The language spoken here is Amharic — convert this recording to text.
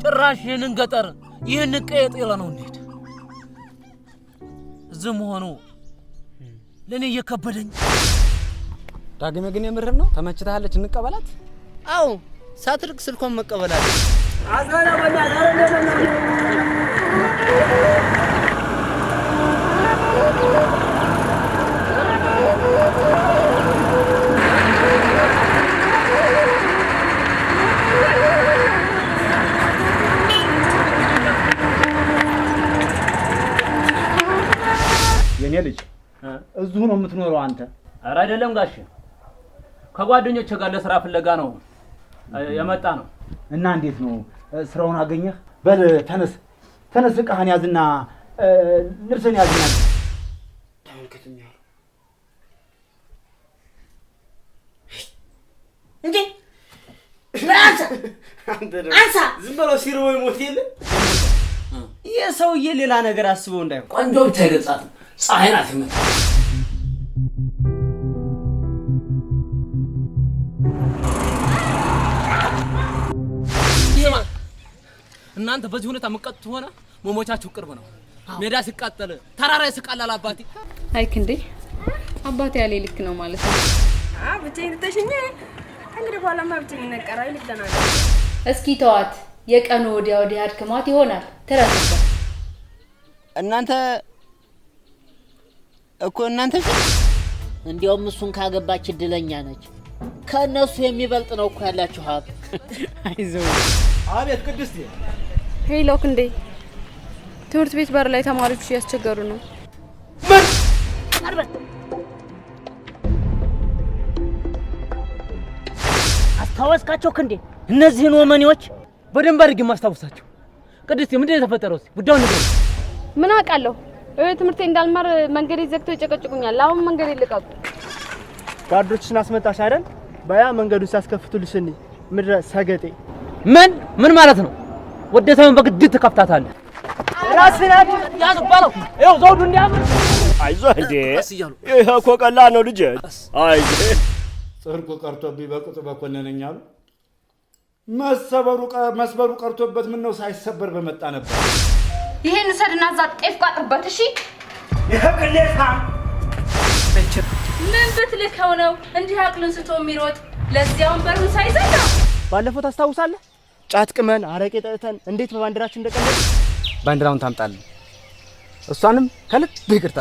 ጭራሽ ይህንን ገጠር ይህን ቀየጥ ይለነው እንዴት ዝም ሆኖ ለኔ እየከበደኝ ዳግመ ግን የምር ነው ተመችታለች እንቀበላት አው ሳትርቅ ስልኮን መቀበላለ አዛና በእናትህ የኔ ልጅ እዚሁ ነው የምትኖረው አንተ? ኧረ አይደለም ጋሽ ከጓደኞቼ ጋር ለስራ ፍለጋ ነው የመጣ ነው። እና እንዴት ነው ስራውን አገኘህ? በል ተነስ ዕቃህን ያዝና ልብስህን ያዝና ተመልከቱኝ እንዴ አንሳ ዝም ብሎ ሲርቦ ይሞት የለ የሰውዬ ሌላ ነገር አስበው እንዳይሆን ቆንጆ ብቻ ይገጻት ፀሐይ ናት የምታ እናንተ በዚህ ሁኔታ መቀጥ ሆነ መሞቻችሁ ቅርብ ነው። ሜዳ ሲቃጠል ተራራ ይስቃላል አባቴ። አይ ክንዴ አባቴ ያለ ልክ ነው ማለት ነው። ብቻዬን ተሽኘ እንግዲህ በኋላማ ብቻዬን ነቀራይ ልደናል። እስኪ ተዋት የቀኑ ወዲያ አድክማት ይሆናል ተረጋጋ። እናንተ እንዲያውም እሱን ካገባች እድለኛ ነች። ከነሱ የሚበልጥ ነው እኮ ያላችሁ ሀብ። አይዞህ አቤት ቅድስት ሄሎ ክንዴ ትምህርት ቤት በር ላይ ተማሪዎች እያስቸገሩ ነው። አስታወስካቸው ክንዴ? እነዚህን ወመኔዎች በደንብ አድርጌ ማስታወሳቸው። ቅድስት ምንድነው የተፈጠረው? ጉዳዩን ንገር። ምን አውቃለሁ? ትምህርቴ እንዳልማር መንገድ ይዘግተው ይጨቀጭቁኛል። አሁን መንገድ ይልቀቁ። ጋርዶችን አስመጣሽ አይደል? በያ መንገዱን ሲያስከፍቱልሽ እኔ ምድረ ሰገጤ ምን ማለት ነው? ወደታውን በግድ ተከፍታታለህ። ራስህን ያዝ ባለው ይኸው ዘውዱ እንዲያምር አይዞህ እንዴ ይሄ እኮ ቀላል ነው ልጄ። አይዞህ ጽርቁ ቀርቶብኝ በቅጡ በኮነነኝ አሉ። መስበሩ ቀርቶበት ምን ነው ሳይሰበር በመጣ ነበር። ይሄን ሰድና እዛ ጤፍ ቋጥርበት። እሺ ይሄ ቅሌታ ምን ብትልከው ነው እንዲህ አቅልን ስቶ የሚሮጥ? ለዚያውን በሩን ሳይዘጋ ባለፈው ታስታውሳለህ? ጫት ቅመን አረቄ ጠጥተን እንዴት በባንዲራችን እንደቀለድን። ባንዲራውን ታምጣልኝ። እሷንም ከልብ ይቅርታ